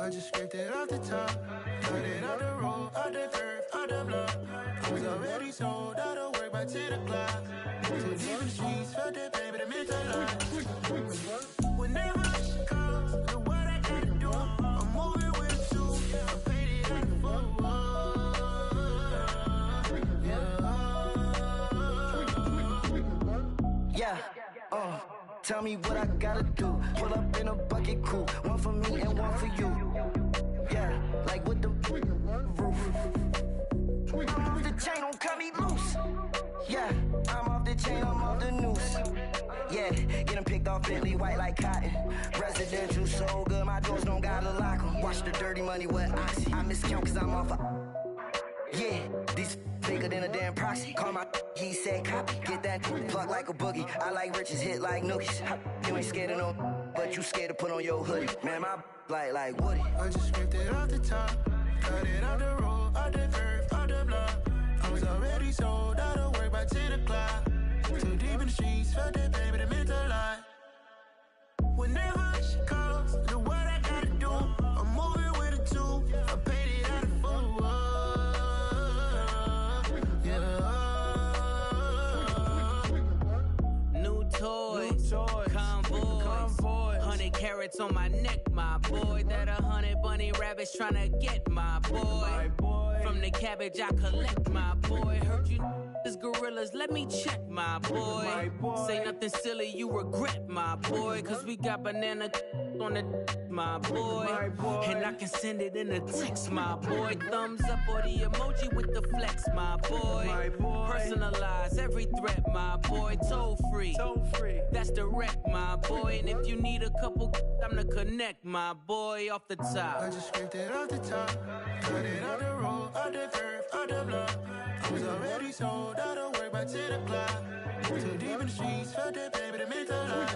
I just scraped it off the top. Cut it off the road, off the curve, off the block. I was already sold out of work by 10 o'clock. Too deep in the streets, felt that pain, but it meant a lot. Whenever she calls, know what I gotta do. I'm moving with a two. I paid it out the phone. Yeah. Tell me what I gotta do. Pull up in a bucket crew. One for me and one for you. Yeah, like with the roof. I'm off the chain, don't cut me loose. Yeah, I'm off the chain, I'm off the noose. Yeah, get them picked off Bentley, white like cotton. Residential so good, my doors don't gotta lock them. Watch the dirty money with Oxy. I miscount cause I'm off a... Yeah, these bigger than a damn proxy. Call my he said copy. Get that plug like a boogie. I like riches, hit like nookies. You ain't scared of no, but you scared to put on your hoodie. Man, my like Woody. I just scraped it off the top. Cut it off the road, off the curve, off the block. I was already sold out of work by 10 o'clock. Too deep in the streets, felt that pain, but it meant a lot. Whenever she calls, know what I gotta do. I'm moving with a two. I paid it out of phone. Toys, convoys, 100 carats on my neck, my boy. That 100 bunny rabbits tryna get my boy. From the cabbage I collect, my boy. Heard you is gorillas, let me check, my boy. Say nothing silly, you regret, my boy. Cause we got banana on the my boy. And I can send it in a text, my boy. Thumbs up or the emoji with the flex, my boy. Personalize every threat, my boy. Toll free. That's direct, my boy. And if you need a couple, I'm to connect, my boy, off the top. I just scraped it off the top. Cut it off the road, off the curve, off the block. I was already sold out of work by 10 o'clock. Too deep in the streets, felt that pain, but it meant a lot.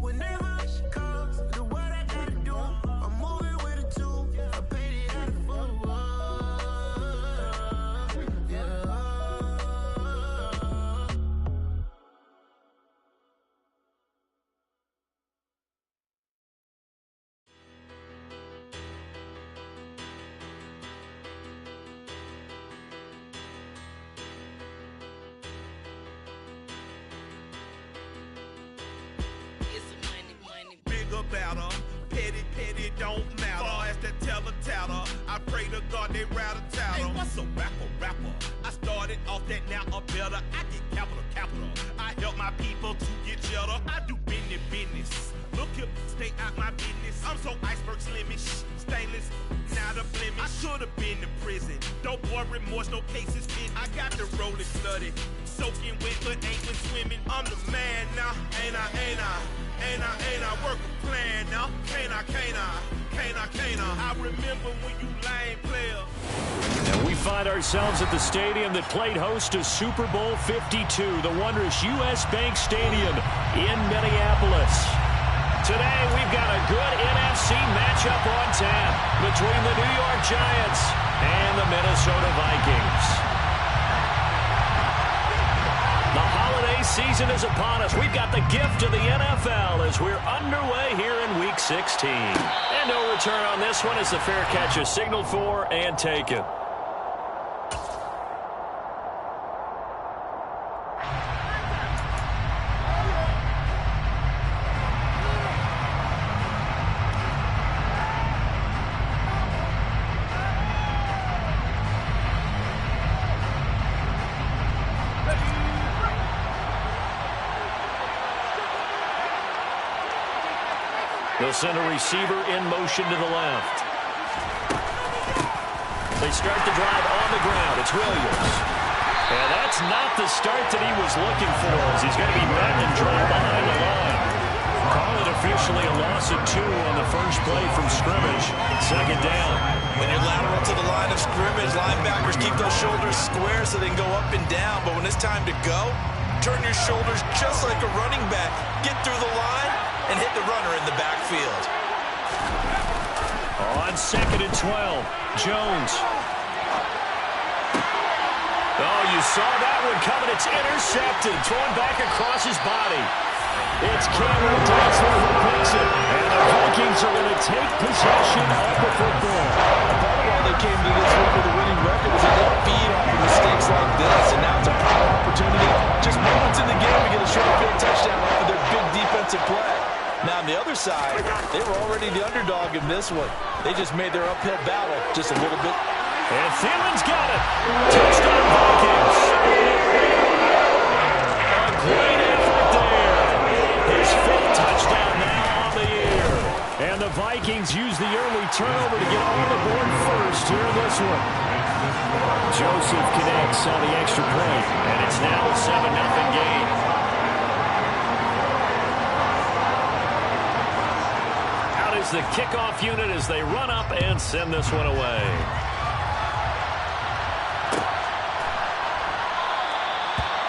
Whenever she calls, know what I gotta do. I'm moving with a two. I paid it out of phone. About her. Petty, don't matter. Far as that teller, I pray to God they rattle tattle. Hey, what's a rapper? I started off that, now I'm better. I get capital. I help my people to get cheddar. I do business. Look here, stay out my business. I'm so iceberg slimish, stainless, not a blemish. I should've been in prison. Don't boy remorse, no cases in. I got the rolling flooded, soaking wet, but ain't been swimming. I'm the man now, ain't I? Work a plan now, can't I? I remember when you lame player. And we find ourselves at the stadium that played host to Super Bowl 52, the wondrous U.S. Bank Stadium in Minneapolis. Today, we've got a good NFC matchup on tap between the New York Giants and the Minnesota Vikings. The holiday season is upon us. We've got the gift of the NFL as we're underway here in Week 16. And no return on this one as the fair catch is signaled for and taken. They'll send a receiver in motion to the left. They start the drive on the ground. It's Williams. And that's not the start that he was looking for, as he's going to be met and drive behind the line. Call it officially a loss of 2 on the first play from scrimmage. Second down. When you're lateral to the line of scrimmage, linebackers keep those shoulders square so they can go up and down. But when it's time to go, turn your shoulders just like a running back. Get through the line and hit the runner in the backfield. On 2nd and 12, Jones. Oh, you saw that one coming. It's intercepted, thrown back across his body. It's Cameron Dantzler who picks it, and the Vikings Vikings are going to take possession of the football. Part of why they came to this week with a winning record is they didn't feed off of mistakes like this, and now it's a prime opportunity, just moments in the game, to get a short field touchdown off of their big defensive play. Now, on the other side, they were already the underdog in this one. They just made their uphill battle just a little bit. And Thielen's got it. Touchdown, Vikings. A great effort there. His 5th touchdown now on the year. And the Vikings use the early turnover to get on the board first here in this one. Joseph connects on the extra point. And it's now a 7-0 game. Out is the kickoff unit as they run up and send this one away.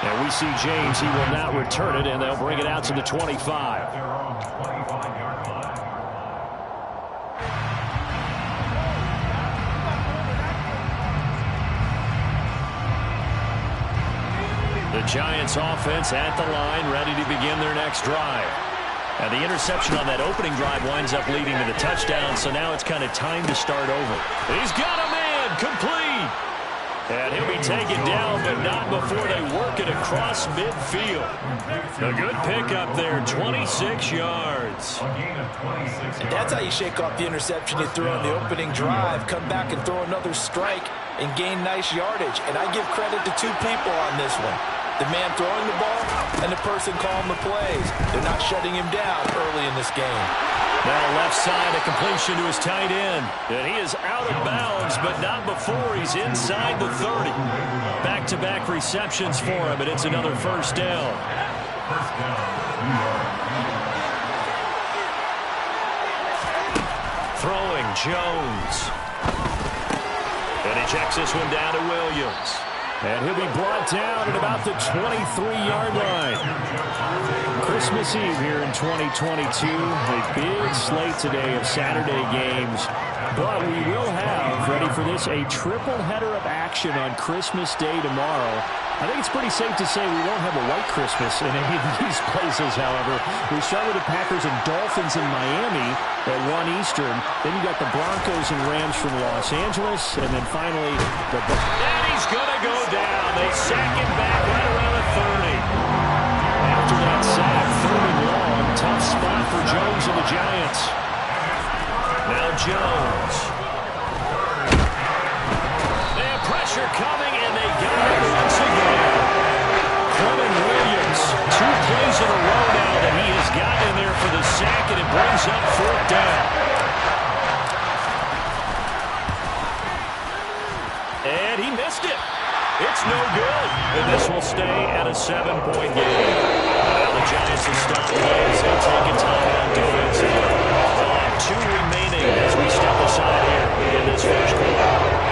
And we see James. He will not return it, and they'll bring it out to the 25. The Giants offense at the line, ready to begin their next drive. And the interception on that opening drive winds up leading to the touchdown, so now it's kind of time to start over. He's got a man, complete. And he'll be taken down, but not before they work it across midfield. A good pickup there, 26 yards. And that's how you shake off the interception you threw on the opening drive. Come back and throw another strike and gain nice yardage. And I give credit to 2 people on this one. The man throwing the ball and the person calling the plays. They're not shutting him down early in this game. Now left side, a completion to his tight end. And he is out of bounds, but not before he's inside the 30. Back-to-back receptions for him, and it's another first down. Throwing, Jones. And he checks this one down to Williams. And he'll be brought down at about the 23-yard line. Christmas Eve here in 2022. A big slate today of Saturday games. But we will have, ready for this, a triple header of action on Christmas Day tomorrow. I think it's pretty safe to say we won't have a white Christmas in any of these places, however. We start with the Packers and Dolphins in Miami at 1 Eastern. Then you got the Broncos and Rams from Los Angeles. And then finally, the... And he's going to go down. They sack him back right around the 30. After that sack, 3rd and long. Tough spot for Jones and the Giants. Now Jones. They have pressure coming, and they got it once again. Quentin Williams, 2 plays in a row now that he has gotten in there for the sack, and it brings up 4th down. And he missed it. It's no good. And this will stay at a 7-point game. Now the Giants have stopped plays. They'll take a timeout defensively. They'll have 2 remaining as we step aside here in this first quarter.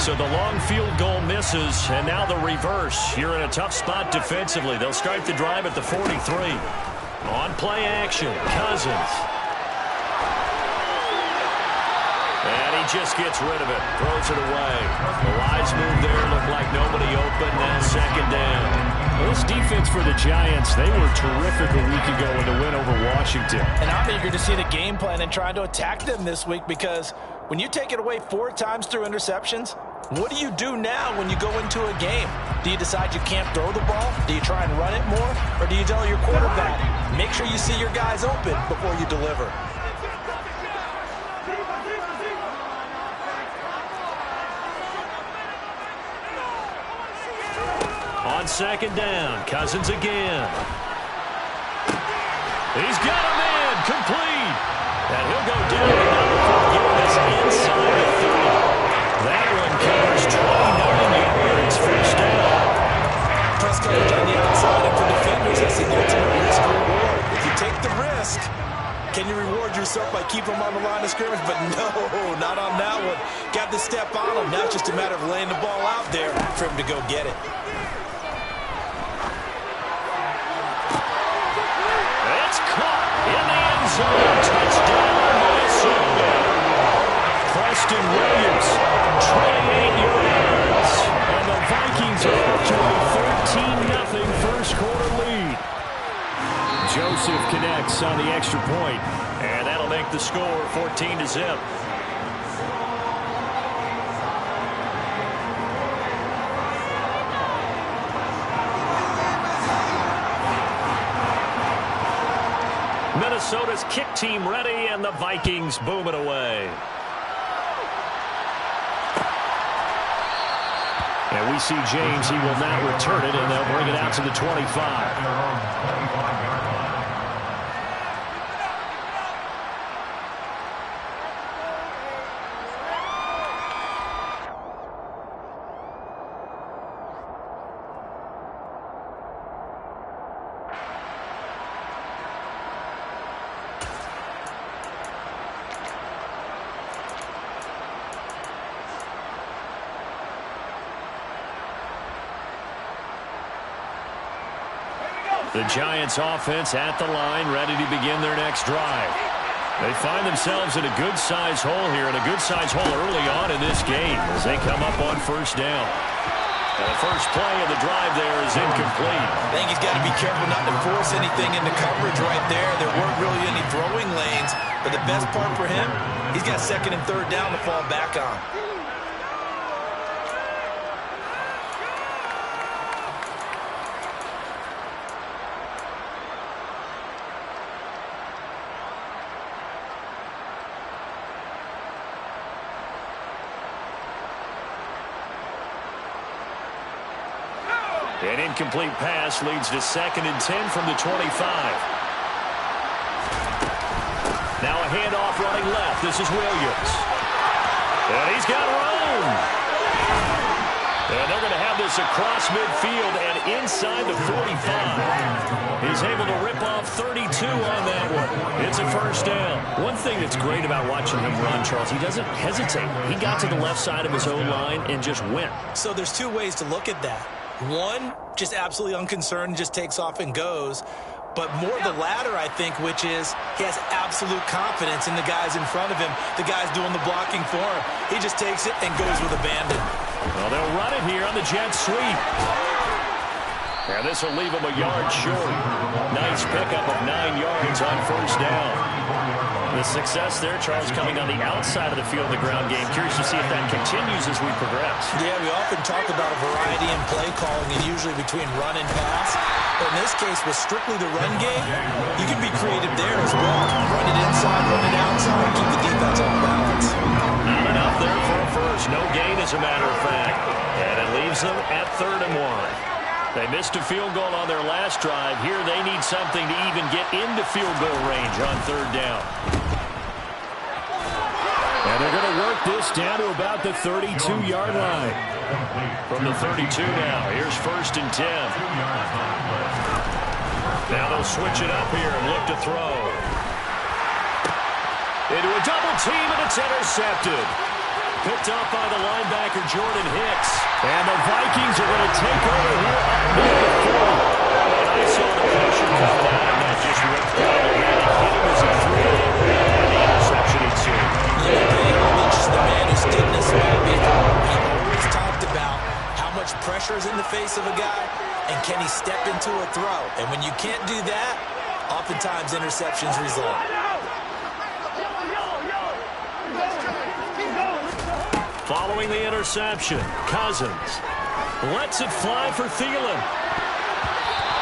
So the long field goal misses, and now the reverse. You're in a tough spot defensively. They'll start the drive at the 43. On play action, Cousins. And he just gets rid of it, throws it away. The wise move there, looked like nobody open, now 2nd down. Well, this defense for the Giants, they were terrific a week ago in the win over Washington. And I'm eager to see the game plan and trying to attack them this week, because when you take it away 4 times through interceptions, what do you do now when you go into a game? Do you decide you can't throw the ball? Do you try and run it more? Or do you tell your quarterback, make sure you see your guys open before you deliver? On 2nd down, Cousins again. He's got a man, complete. And he'll go down to number 4, getting this inside the 30. That one covers 29 yards, first down. Press coverage on the outside, and for defenders, that's the ultimate risk reward. If you take the risk, can you reward yourself by keeping them on the line of scrimmage? But no, not on that one. Got to step on them. Now it's just a matter of laying the ball out there for him to go get it. It's caught in the end zone. Touchdown, Minnesota. Press Preston Williams, 28 yards. And the Vikings are up to a 13-0 first quarter lead. Joseph connects on the extra point, and that'll make the score 14-0. Minnesota's kick team ready, and the Vikings boom it away. And we see James. He will now return it, and they'll bring it out to the 25. The Giants offense at the line, ready to begin their next drive. They find themselves in a good-sized hole here, and a good-sized hole early on in this game as they come up on first down. And the first play of the drive there is incomplete. I think he's got to be careful not to force anything into coverage right there. There weren't really any throwing lanes, but the best part for him, he's got second and third down to fall back on. An incomplete pass leads to second and 10 from the 25. Now a handoff running left. This is Williams. And he's got room. And they're going to have this across midfield and inside the 45. He's able to rip off 32 on that one. It's a first down. One thing that's great about watching him run, Charles, he doesn't hesitate. He got to the left side of his own line and just went. So there's two ways to look at that. One, just absolutely unconcerned, just takes off and goes. But more the latter, I think, which is he has absolute confidence in the guys in front of him, the guys doing the blocking for him. He just takes it and goes with abandon. Well, they'll run it here on the jet sweep. And this will leave him a yard short. Nice pickup of 9 yards on first down. The success there, Charles, coming on the outside of the field in the ground game. Curious to see if that continues as we progress. Yeah, we often talk about a variety in play calling and usually between run and pass. But in this case, with strictly the run game, you can be creative there as well. Run it inside, run it outside, keep the defense on balance. Not enough there for a first. No gain, as a matter of fact. And it leaves them at 3rd and 1. They missed a field goal on their last drive. Here they need something to even get into field goal range on 3rd down. And they're going to work this down to about the 32-yard line. From the 32 now, here's 1st and 10. Now they'll switch it up here and look to throw. Into a double team, and it's intercepted. Picked up by the linebacker, Jordan Hicks. And the Vikings are going to take over here up near the 40. And I saw the pressure come down, and that just ripped down the man. Hit him as he threw it, and the interception ensued. Yeah, Dave mentioned the man who stood in this spot before. He always talked about how much pressure is in the face of a guy, and can he step into a throw. And when you can't do that, oftentimes interceptions result. Following the interception, Cousins lets it fly for Thielen.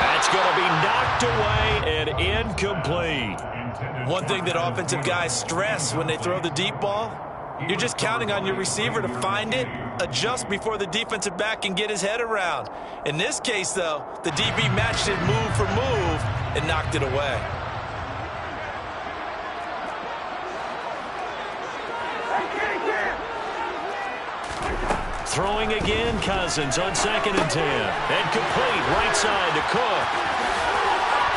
That's going to be knocked away and incomplete. One thing that offensive guys stress when they throw the deep ball, you're just counting on your receiver to find it, adjust before the defensive back can get his head around. In this case, though, the DB matched it move for move and knocked it away. Throwing again, Cousins on 2nd and 10. And complete, right side to Cook.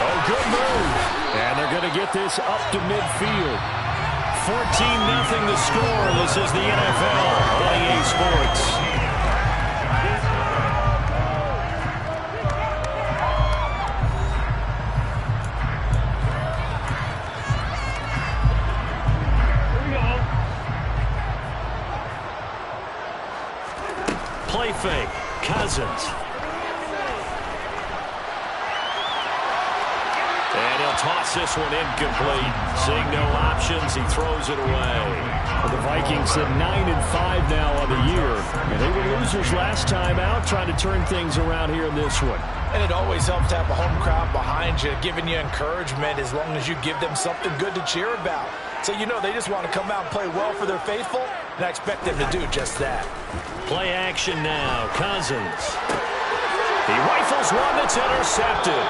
Oh, good move. And they're going to get this up to midfield. 14-0 the score. This is the NFL on EA Sports. play fake. Cousins. And he'll toss this one incomplete. Seeing no options, he throws it away. Well, the Vikings at 9-5 now on the year. And they were losers last time out, trying to turn things around here in this one. And it always helps to have a home crowd behind you, giving you encouragement as long as you give them something good to cheer about. So you know they just want to come out and play well for their faithful, and I expect them to do just that. Play action now. Cousins. He rifles one that's intercepted.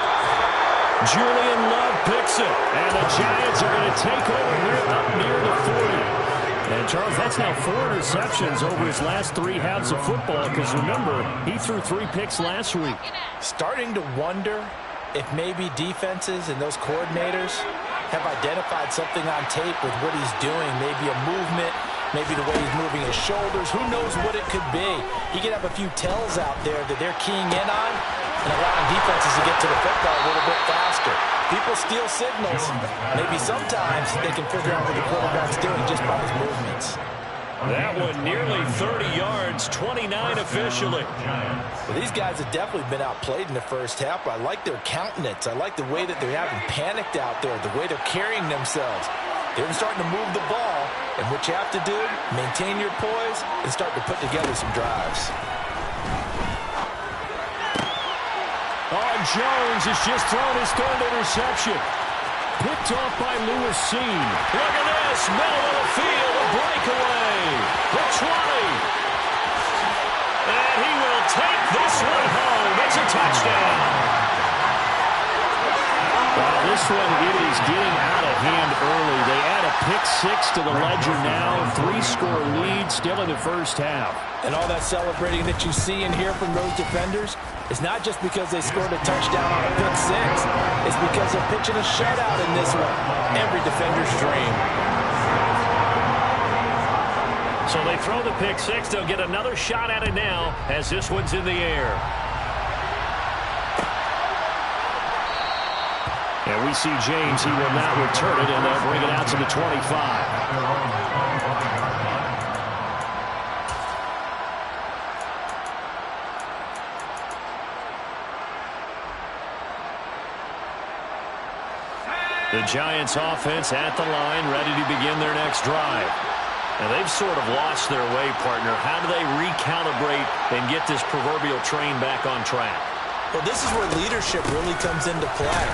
Julian Love picks it, and the Giants are going to take over here up near the 40. And, Charles, that's now 4 interceptions over his last 3 halves of football, because, remember, he threw 3 picks last week. Starting to wonder if maybe defenses and those coordinators have identified something on tape with what he's doing, maybe a movement, maybe the way he's moving his shoulders. Who knows what it could be? He could have a few tells out there that they're keying in on and allowing defenses to get to the football a little bit faster. People steal signals. Maybe sometimes they can figure out what the quarterback's doing just by his movements. That one nearly 30 yards, 29 officially. Well, these guys have definitely been outplayed in the first half. I like their countenance. I like the way that they're having panicked out there, the way they're carrying themselves. They're starting to move the ball, and what you have to do, maintain your poise and start to put together some drives. Oh, Jones has just thrown his 3rd interception. Picked off by Lewis Cine. Look at this, middle of the field, a breakaway. The 20. And he will take this one home. It's a touchdown. Well, this one, it is getting out of hand early. They add a pick 6 to the ledger now. 3-score lead still in the first half. And all that celebrating that you see and hear from those defenders is not just because they scored a touchdown on a pick 6. It's because they're pitching a shutout in this one. Every defender's dream. So they throw the pick 6. They'll get another shot at it now as this one's in the air. And we see James. He will not return it, and they'll bring it out to the 25. The Giants offense at the line, ready to begin their next drive. And they've sort of lost their way, partner. How do they recalibrate and get this proverbial train back on track? Well, this is where leadership really comes into play.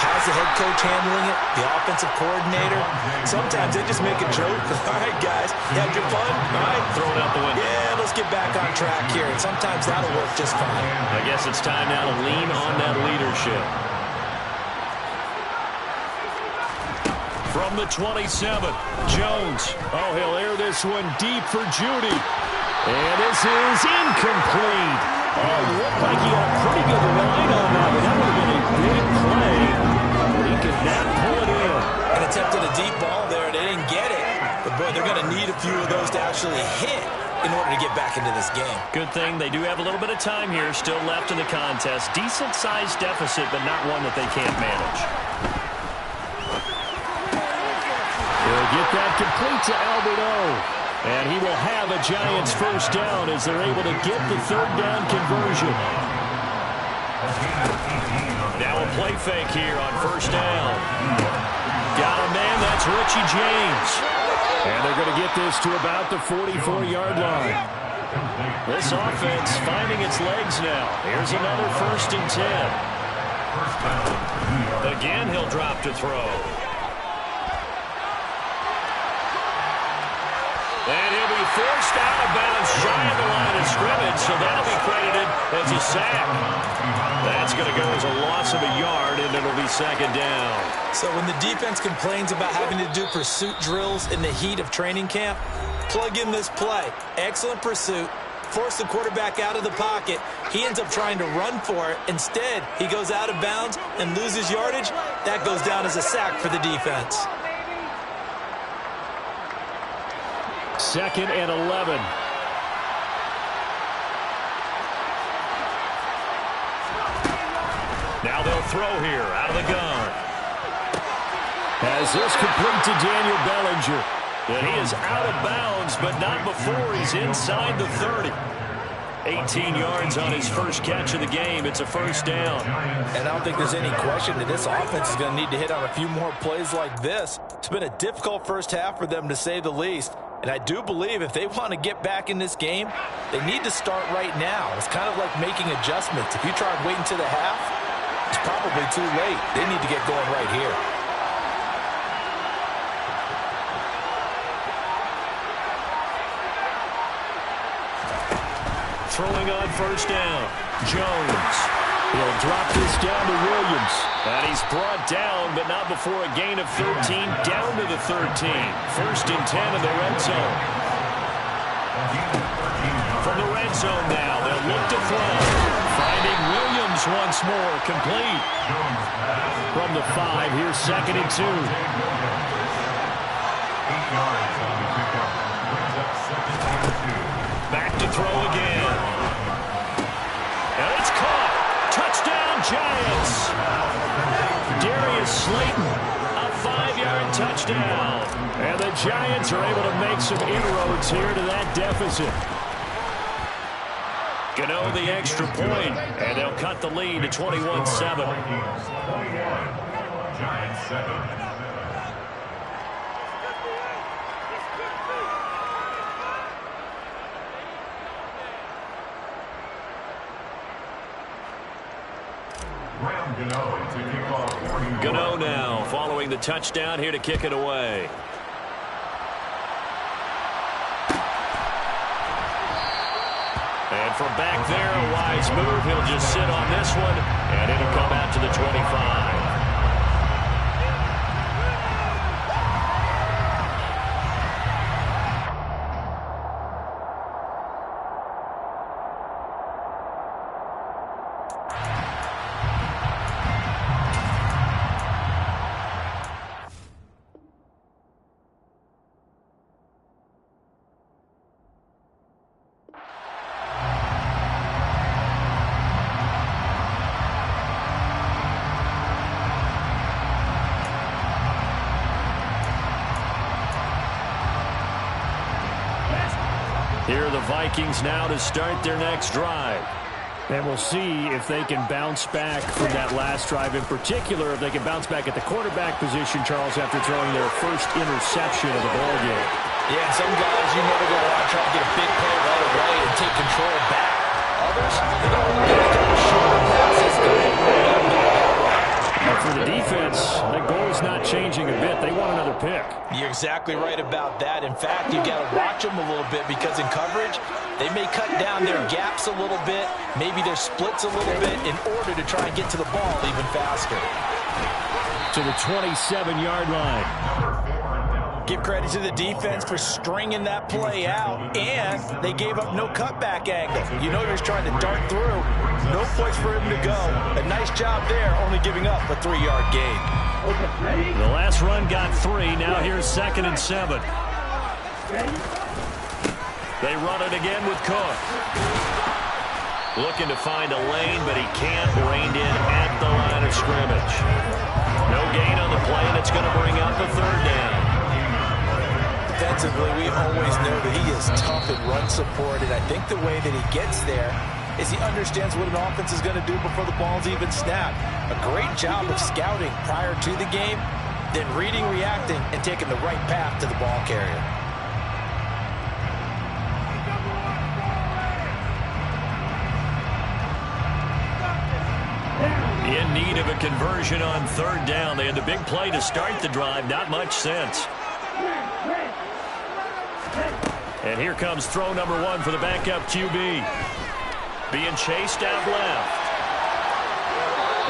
How's the head coach handling it? The offensive coordinator? Sometimes they just make a joke. All right, guys, you had your fun? All right. Throw it out the window. Yeah, let's get back on track here. And sometimes that'll work just fine. I guess it's time now to lean on that leadership. From the 27, Jones. Oh, he'll air this one deep for Judy. And this is incomplete. Oh, looked like he had a pretty good line on that. That would have been a big play. But he could not pull it in. And attempted a deep ball there. They didn't get it. But, boy, they're going to need a few of those to actually hit in order to get back into this game. Good thing they do have a little bit of time here still left in the contest. Decent-sized deficit, but not one that they can't manage. They'll get that complete to Albert O. And he will have a Giants first down as they're able to get the 3rd down conversion. Now a play fake here on first down. Got a man, that's Richie James. And they're going to get this to about the 44-yard line. This offense finding its legs now. Here's another 1st and 10. Again, he'll drop to throw. And he'll be forced out of bounds shy of the line of scrimmage, so that'll be credited as a sack. That's going to go as a loss of a yard, and it'll be 2nd down. So when the defense complains about having to do pursuit drills in the heat of training camp, plug in this play. Excellent pursuit. Force the quarterback out of the pocket. He ends up trying to run for it. Instead, he goes out of bounds and loses yardage. That goes down as a sack for the defense. 2nd and 11. Now they'll throw here out of the gun. As this complete to Daniel Bellinger. And he is out of bounds, but not before he's inside the 30. 18 yards on his first catch of the game. It's a first down. And I don't think there's any question that this offense is going to need to hit on a few more plays like this. It's been a difficult first half for them, to say the least. And I do believe if they want to get back in this game, they need to start right now. It's kind of like making adjustments. If you tried waiting to the half, it's probably too late. They need to get going right here. Throwing on first down, Jones. He'll drop this down to Williams. And he's brought down, but not before a gain of 13, down to the 13. First and 10 in the red zone. From the red zone now, they'll look to throw. Finding Williams once more, complete. From the 5, here's second and 2. Back to throw again. And it's caught. Touchdown, Giants. Darius Slayton, a 5-yard touchdown. And the Giants are able to make some inroads here to that deficit. Gano the extra point, and they'll cut the lead to 21-7. Giants 7. Gano now following the touchdown here to kick it away. And from back there, a wise move. He'll just sit on this one, and it'll come out to the 25. Here are the Vikings now to start their next drive. And we'll see if they can bounce back from that last drive. In particular, if they can bounce back at the quarterback position, Charles, after throwing their first interception of the ballgame. Yeah, some guys you never go out trying to get a big play right away and take control back. Others, they don't want to get a couple shorter passes. But for the defense, that goal is not changing a bit. They want another pick. You're exactly right about that. In fact, you've got to watch them a little bit because in coverage, they may cut down their gaps a little bit, maybe their splits a little bit in order to try and get to the ball even faster. To the 27-yard line. Give credit to the defense for stringing that play out, and they gave up no cutback angle. You know he was trying to dart through. No place for him to go. A nice job there, only giving up a 3-yard gain. The last run got 3. Now here's second and 7. They run it again with Cook. Looking to find a lane, but he can't. Reined in at the line of scrimmage. No gain on the play, and it's going to bring up a third down. Defensively, we always know that he is tough in run support, and I think the way that he gets there is he understands what an offense is going to do before the ball's even snapped. A great job of scouting prior to the game, then reading, reacting, and taking the right path to the ball carrier. In need of a conversion on third down. They had the big play to start the drive. Not much sense. And here comes throw number 1 for the backup QB. Being chased out left.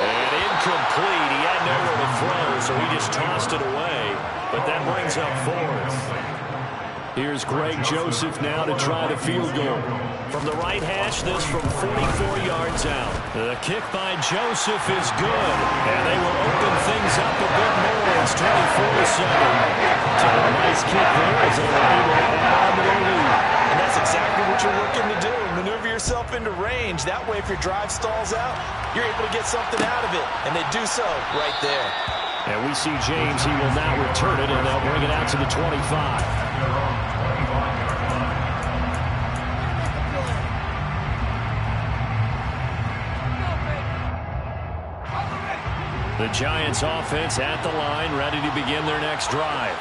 And incomplete. He had nowhere to throw, so he just tossed it away. But that brings up 4th. Here's Greg Joseph now to try the field goal. From the right hash, this from 44 yards out. The kick by Joseph is good. And they will open things up a bit more. It's 24-7. So a nice kick there as they were able to add on to their lead. And that's exactly what you're looking to do. Maneuver yourself into range. That way, if your drive stalls out, you're able to get something out of it. And they do so right there. And we see James. He will now return it, and they'll bring it out to the 25. The Giants offense at the line, ready to begin their next drive.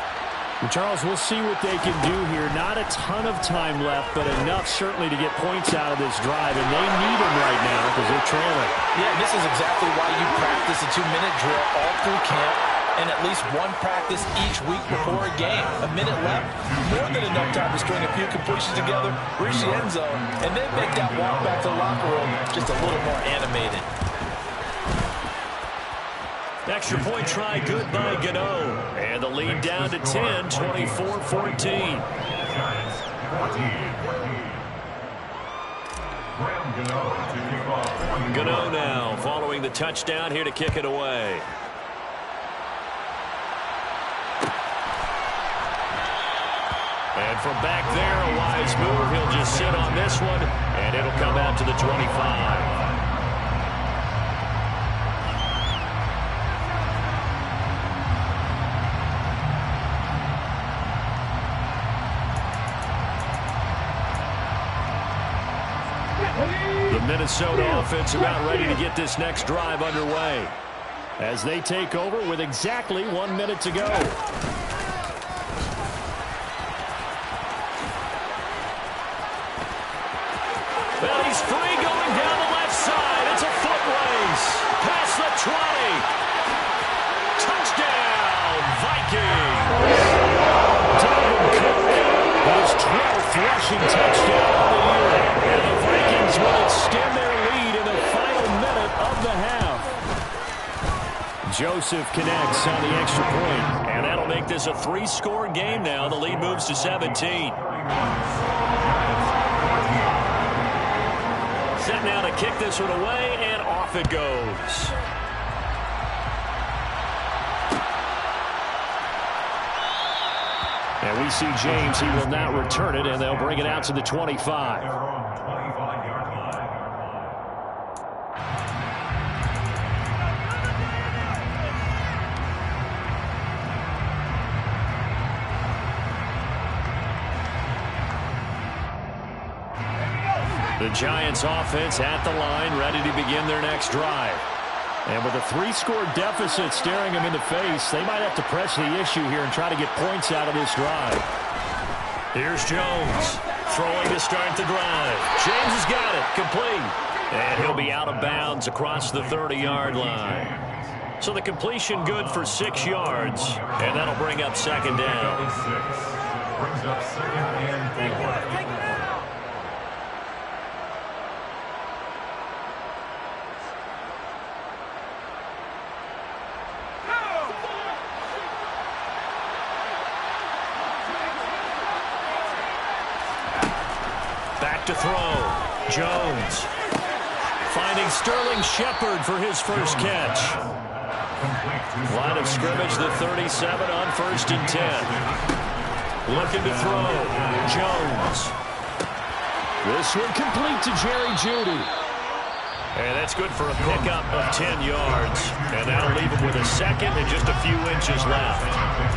And Charles, we'll see what they can do here. Not a ton of time left, but enough certainly to get points out of this drive, and they need them right now because they're trailing. Yeah, this is exactly why you practice a 2-minute drill all through camp and at least one practice each week before a game. A minute left, more than enough time to string a few completions together, reach the end zone, and then make that walk back to the locker room just a little more animated. Extra point try good by Gano. And the lead down to 10, 24-14. Gano now following the touchdown here to kick it away. And from back there, a wise move. He'll just sit on this one, and it'll come out to the 25. Minnesota offense about ready to get this next drive underway as they take over with exactly 1 minute to go. Well, he's free going down the left side. It's a foot race. Past the 20. Touchdown, Vikings. Dalvin Cook, his 12th rushing touchdown of the year. And the Vikings will extend their lead in the final minute of the half. Joseph connects on the extra point, and that'll make this a 3-score game now. The lead moves to 17. Set now to kick this one away, and off it goes. And we see James. He will not return it, and they'll bring it out to the 25. The Giants offense at the line, ready to begin their next drive. And with a 3-score deficit staring them in the face, they might have to press the issue here and try to get points out of this drive. Here's Jones, throwing to start the drive. James has got it, complete. And he'll be out of bounds across the 30-yard line. So the completion good for 6 yards, and that'll bring up second down. Brings up second and 4. To throw. Jones finding Sterling Shepard for his first catch. Line of scrimmage, the 37 on 1st and 10. Looking to throw. Jones. This one complete to Jerry Jeudy. And that's good for a pickup of 10 yards. And that'll leave him with a second and just a few inches left.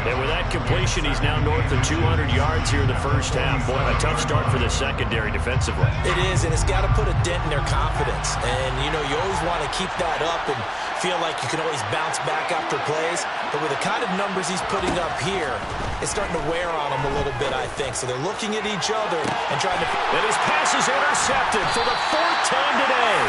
And with that completion, he's now north of 200 yards here in the first half. Boy, a tough start for the secondary defensively. It is, and it's got to put a dent in their confidence. And, you know, you always want to keep that up and feel like you can always bounce back after plays. But with the kind of numbers he's putting up here, it's starting to wear on them a little bit, I think. So they're looking at each other and trying to... And his pass is intercepted for the 4th time today.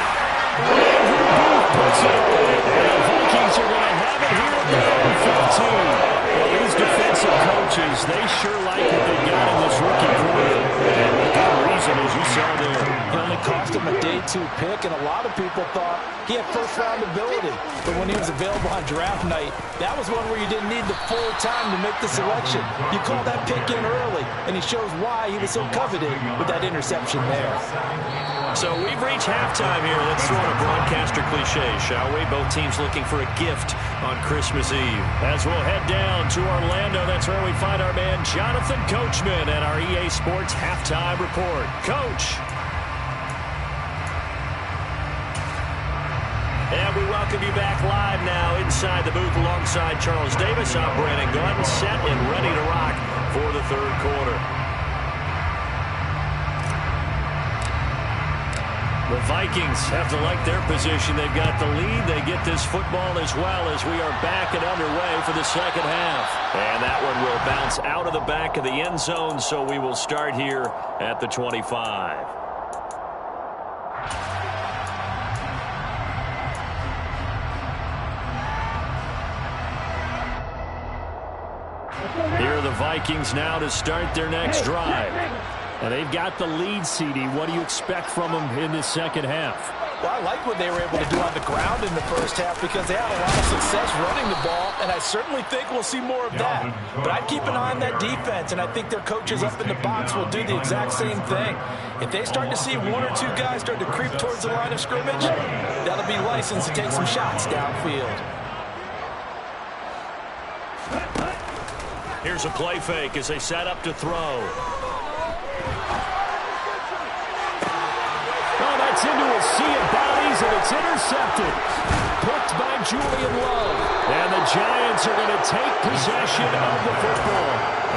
Andrew Booth puts it away. And the Vikings are going to have it here at the 15. Well, these defensive coaches, they sure like what they got in this rookie quarter. And with good reason, as you saw there. It only cost him a day 2 pick, and a lot of people thought he had first-round ability. But when he was available on draft night, that was one where you didn't need the full time to make the selection. You called that pick in early, and he shows why he was so coveted with that interception there. So we've reached halftime here. Let's throw in a broadcaster cliche, shall we? Both teams looking for a gift on Christmas Eve. As we'll head down to Orlando, that's where we find our man Jonathan Coachman at our EA Sports Halftime Report. Coach. And we welcome you back live now inside the booth alongside Charles Davis. I'm Brandon Glenn, set and ready to rock for the 3rd quarter. The Vikings have to like their position. They've got the lead. They get this football as well as we are back and underway for the second half. And that one will bounce out of the back of the end zone, so we will start here at the 25. Here are the Vikings now to start their next drive. And they've got the lead, CD. What do you expect from them in the second half? Well, I like what they were able to do on the ground in the first half because they had a lot of success running the ball, and I certainly think we'll see more of that. But I'd keep an eye on that defense, and I think their coaches up in the box will do the exact same thing. If they start to see one or two guys start to creep towards the line of scrimmage, that'll be licensed to take some shots downfield. Here's a play fake as they set up to throw. Oh, that's into a sea of bodies, and it's intercepted. Picked by Julian Love. And the Giants are going to take possession of the football.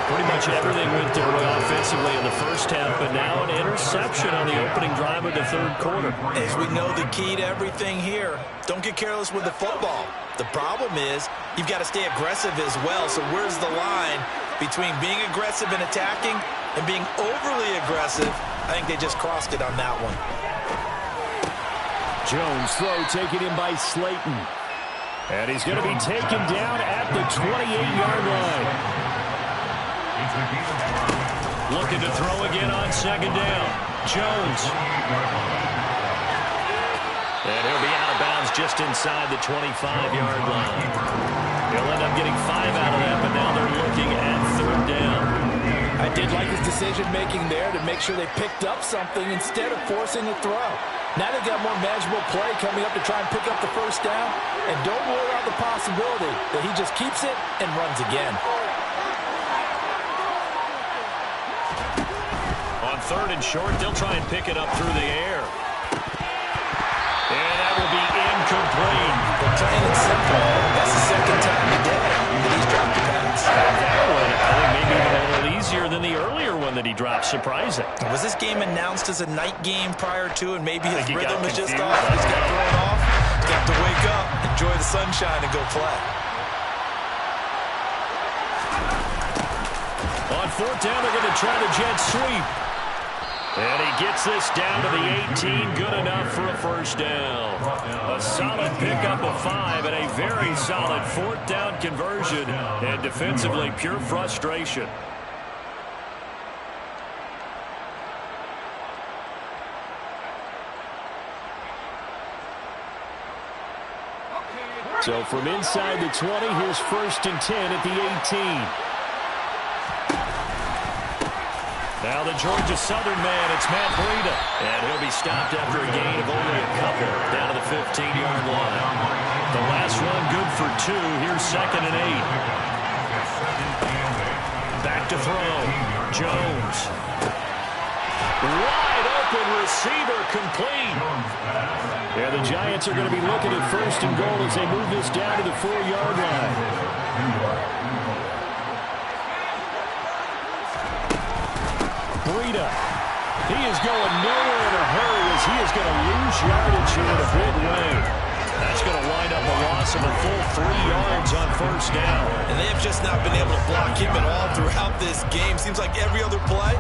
Pretty much everything went their way offensively in the first half, but now an interception on the opening drive of the third quarter. As we know, the key to everything here, don't get careless with the football. The problem is you've got to stay aggressive as well. So where's the line between being aggressive and attacking and being overly aggressive? I think they just crossed it on that one. Jones throw taken in by Slayton. And he's going to be taken down at the 28-yard line. Looking to throw again on second down. Jones. And he'll be out of bounds just inside the 25-yard line. He'll end up getting 5 out of that, but now they're looking at third down. I did like his decision-making there to make sure they picked up something instead of forcing a throw. Now they've got more manageable play coming up to try and pick up the first down, and don't rule out the possibility that he just keeps it and runs again. On third and short, they'll try and pick it up through the air. And that will be incomplete. But plain and simple, that's the second time today that he's dropped the pass. That one, I think maybe even a little easier than the earlier one that he dropped. Surprising. Was this game announced as a night game prior to, and maybe his rhythm is just off? He He's got thrown off. He's got to wake up, enjoy the sunshine, and go play. On fourth down, they're going to try the jet sweep. And he gets this down to the 18, good enough for a first down. A solid pickup of 5 and a very solid fourth down conversion. And defensively, pure frustration. So from inside the 20, here's first and 10 at the 18. Now the Georgia Southern man, it's Matt Breida. And he'll be stopped after a gain of only a couple down to the 15-yard line. The last one good for 2. Here's second and 8. Back to throw. Jones. Wide open receiver complete. Yeah, the Giants are going to be looking at first and goal as they move this down to the 4-yard line. Breida. He is going nowhere in a hurry as he is going to lose yardage here in a big way. That's going to wind up a loss of a full 3 yards on first down. And they have just not been able to block him at all throughout this game. Seems like every other play,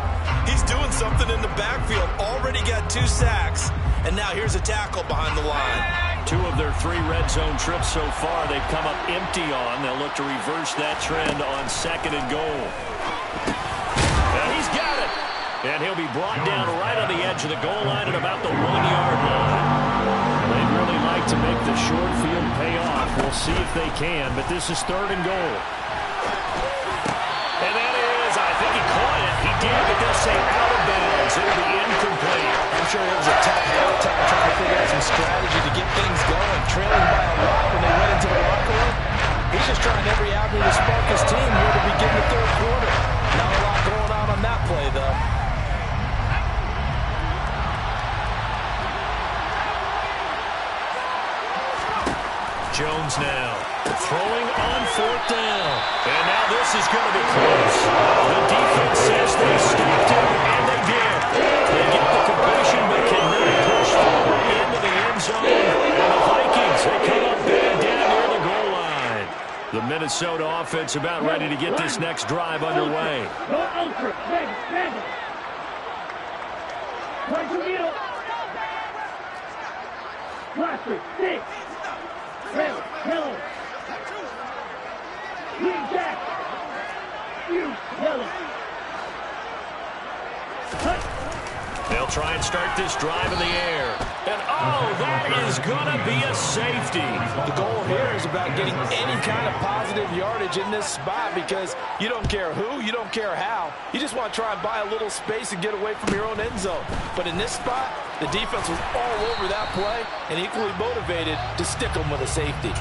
he's doing something in the backfield. Already got 2 sacks, and now here's a tackle behind the line. 2 of their 3 red zone trips so far they've come up empty on. They'll look to reverse that trend on second and goal. And he's got it. And he'll be brought down right on the edge of the goal line at about the 1-yard line. They'd really like to make the short field pay off. We'll see if they can, but this is third and goal. And that is, I think he caught it. He did, but they'll say out of bounds. It'll be incomplete. I'm sure it was a tough time trying to figure out some strategy to get things going. Trailing by a lot when they went into the locker room. He's just trying every avenue to spark his team here to begin the third quarter. Not a lot going on that play, though. Jones now throwing on fourth down. And now this is going to be close. The defense says they stopped him, and they did. They get the completion, but cannot push forward. offense about ready to get this next drive underway. They'll try and start this drive in the air. And, oh, that is going to be a safety. The goal here is about getting any kind of positive yardage in this spot because you don't care who, you don't care how. You just want to try and buy a little space and get away from your own end zone. But in this spot, the defense was all over that play and equally motivated to stick them with a safety.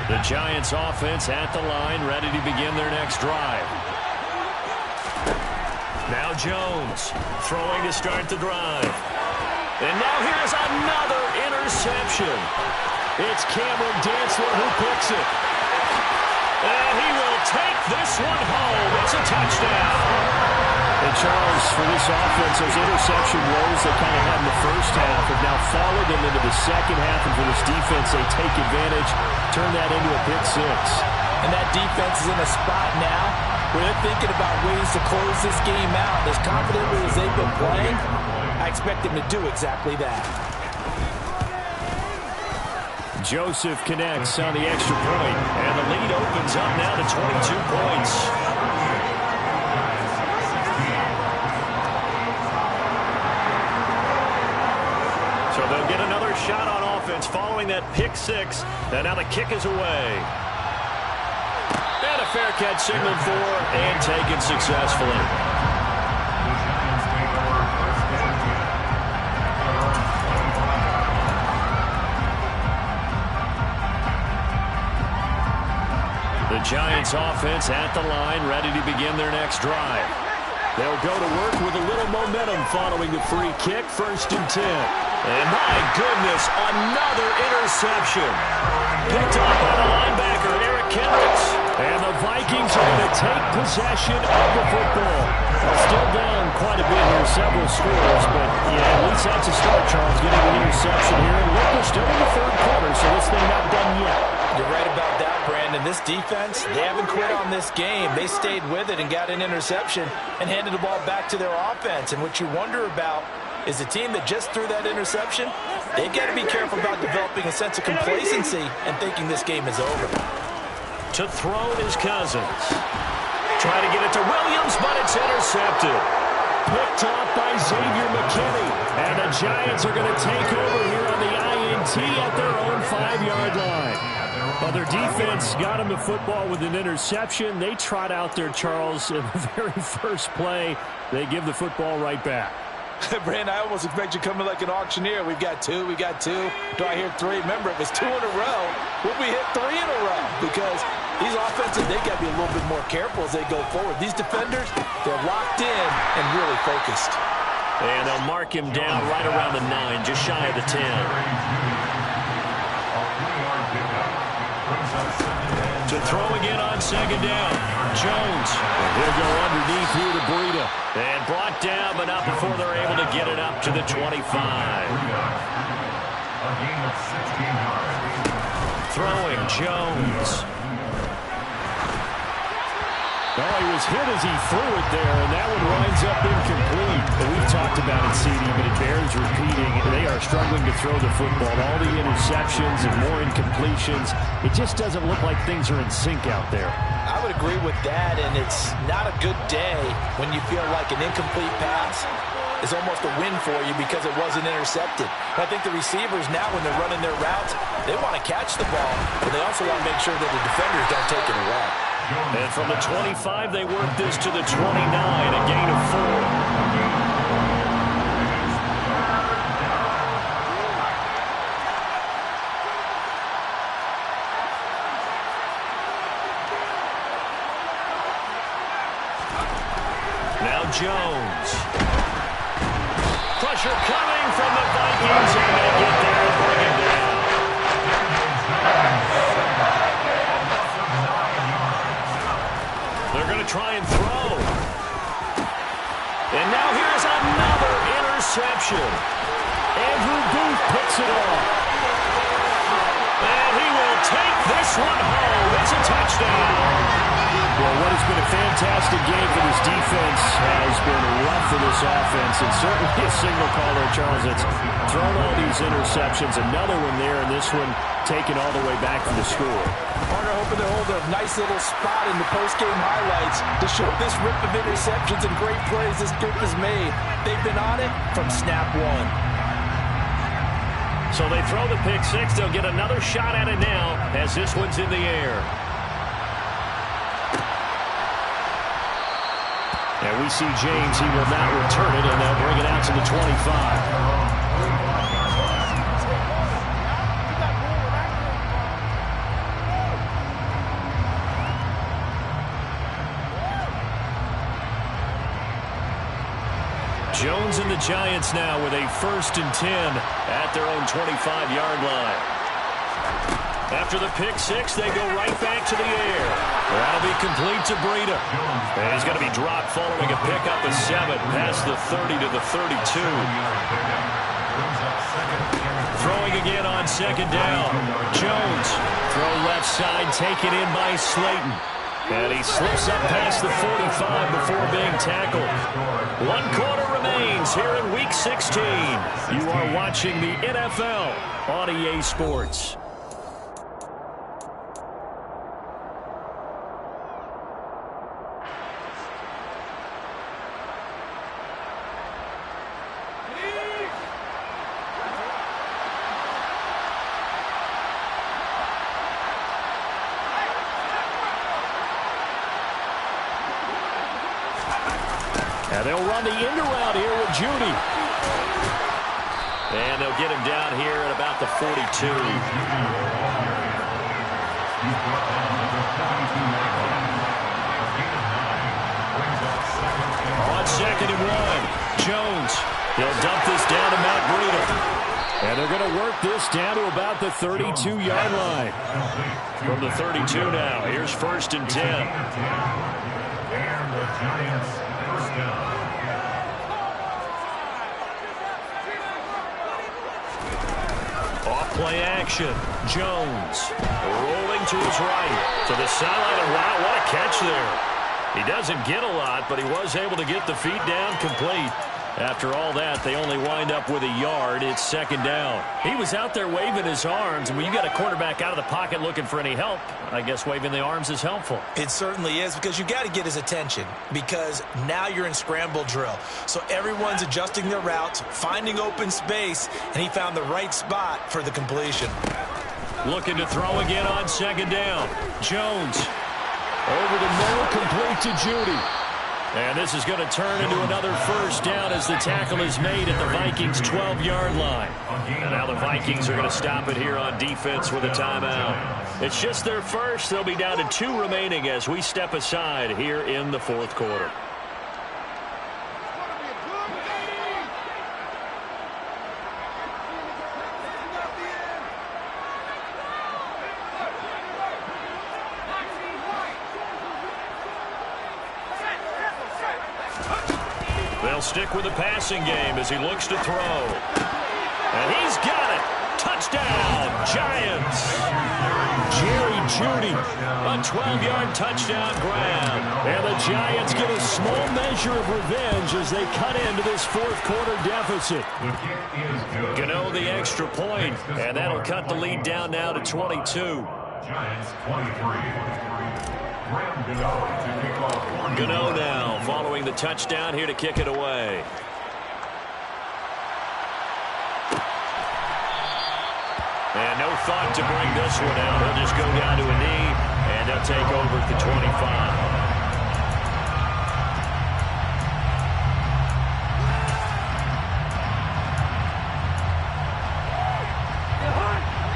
The Giants offense at the line, ready to begin their next drive. Now Jones throwing to start the drive. And now here's another interception. It's Cameron Dantzler who picks it. And he will take this one home. It's a touchdown. And Charles, for this offense, those interception woes they kind of had in the first half have now followed them into the second half. And for this defense, they take advantage, turn that into a pick six. And that defense is in a spot now where they're thinking about ways to close this game out. As confidently as they've been playing, I expect them to do exactly that. Joseph connects on the extra point, and the lead opens up now to 22 points. So they'll get another shot on offense following that pick six, and now the kick is away. And a fair catch signaled for and taken successfully. The Giants offense at the line, ready to begin their next drive. They'll go to work with a little momentum following the free kick, 1st and 10. And my goodness, another interception. Picked up by the linebacker, Eric Kendricks. And the Vikings are going to take possession of the football. Still down quite a bit here, several scores, but yeah, at least that's a start, Charles, getting an interception here. And look, we're still in the 3rd quarter, so this thing not done yet. You're right about that, Brandon. This defense, they haven't quit on this game. They stayed with it and got an interception and handed the ball back to their offense. And what you wonder about is the team that just threw that interception, they've got to be careful about developing a sense of complacency and thinking this game is over. To throw is Cousins. Try to get it to Williams, but it's intercepted. Picked off by Xavier McKinney. And the Giants are going to take over here on the INT at their own 5-yard line. Well, their defense got him the football with an interception. They trot out there, Charles, in the very first play. They give the football right back. Brandon, I almost expect you coming like an auctioneer. We've got two. Do I hear 3? Remember, it was 2 in a row. Will we hit 3 in a row? Because these offenses, they got to be a little bit more careful as they go forward. These defenders, they're locked in and really focused. And they'll mark him down right around the 9, just shy of the 10. To throw again on 2nd down. Jones. And he'll go underneath here to Breida. And brought down, but not before they're able to get it up to the 25. Throwing Jones. Well, he was hit as he threw it there, and that one winds up incomplete. But we've talked about it, CD, but it bears repeating. They are struggling to throw the football. All the interceptions and more incompletions. It just doesn't look like things are in sync out there. I would agree with that, and it's not a good day when you feel like an incomplete pass is almost a win for you because it wasn't intercepted. I think the receivers now, when they're running their routes, they want to catch the ball, but they also want to make sure that the defenders don't take it away. And from the 25, they work this to the 29, a gain of 4. Now Jones. Pressure coming from the Vikings. Vikings, and they get there and bring him down. They're going to try and throw. And now here's another interception. Andrew Booth picks it off. And he will take this one home. It's a touchdown. Well, what has been a fantastic game for this defense has been rough for this offense, and certainly a signal call there, Charles. It's thrown all these interceptions. Another one there, and this one taken all the way back for the score. Partner hoping to hold a nice little spot in the post-game highlights to show this rip of interceptions and great plays this group has made. They've been on it from snap one. So they throw the pick six. They'll get another shot at it now as this one's in the air. And we see James. He will not return it, and they'll bring it out to the 25. Jones and the Giants now with a 1st and 10 at their own 25-yard line. After the pick six, they go right back to the air. That'll be complete to Breida. And he's going to be dropped following a pickup of 7 past the 30 to the 32. Throwing again on 2nd down. Jones, throw left side, taken in by Slayton. And he slips up past the 45 before being tackled. 1 quarter remains here in Week 16. You are watching the NFL on EA Sports. And they'll run the end around here with Judy. And they'll get him down here at about the 42. On 2nd and 1, Jones. He'll dump this down to Matt Breida. And they're going to work this down to about the 32-yard line. From the 32 now, here's 1st and 10. And the Giants first down. Off play action. Jones rolling to his right to the sideline. And wow, what a catch there. He doesn't get a lot, but he was able to get the feet down complete. After all that, they only wind up with a yard. It's 2nd down. He was out there waving his arms, and when you got a quarterback out of the pocket looking for any help, I guess waving the arms is helpful. It certainly is, because you got to get his attention, because now you're in scramble drill. So everyone's adjusting their routes, finding open space, and he found the right spot for the completion. Looking to throw again on 2nd down. Jones over the middle, complete to Judy. And this is going to turn into another 1st down as the tackle is made at the Vikings' 12-yard line. And now the Vikings are going to stop it here on defense with a timeout. It's just their first. They'll be down to 2 remaining as we step aside here in the 4th quarter. They'll stick with the passing game as he looks to throw. And he's got it. Touchdown, Giants. Jerry Jeudy, a 12-yard touchdown grab. And the Giants get a small measure of revenge as they cut into this 4th quarter deficit. Gano the extra point, and that'll cut the lead down now to 22. Giants 23. Gano now following the touchdown here to kick it away. And no thought to bring this one out. He'll just go down to a knee, and they'll take over at the 25.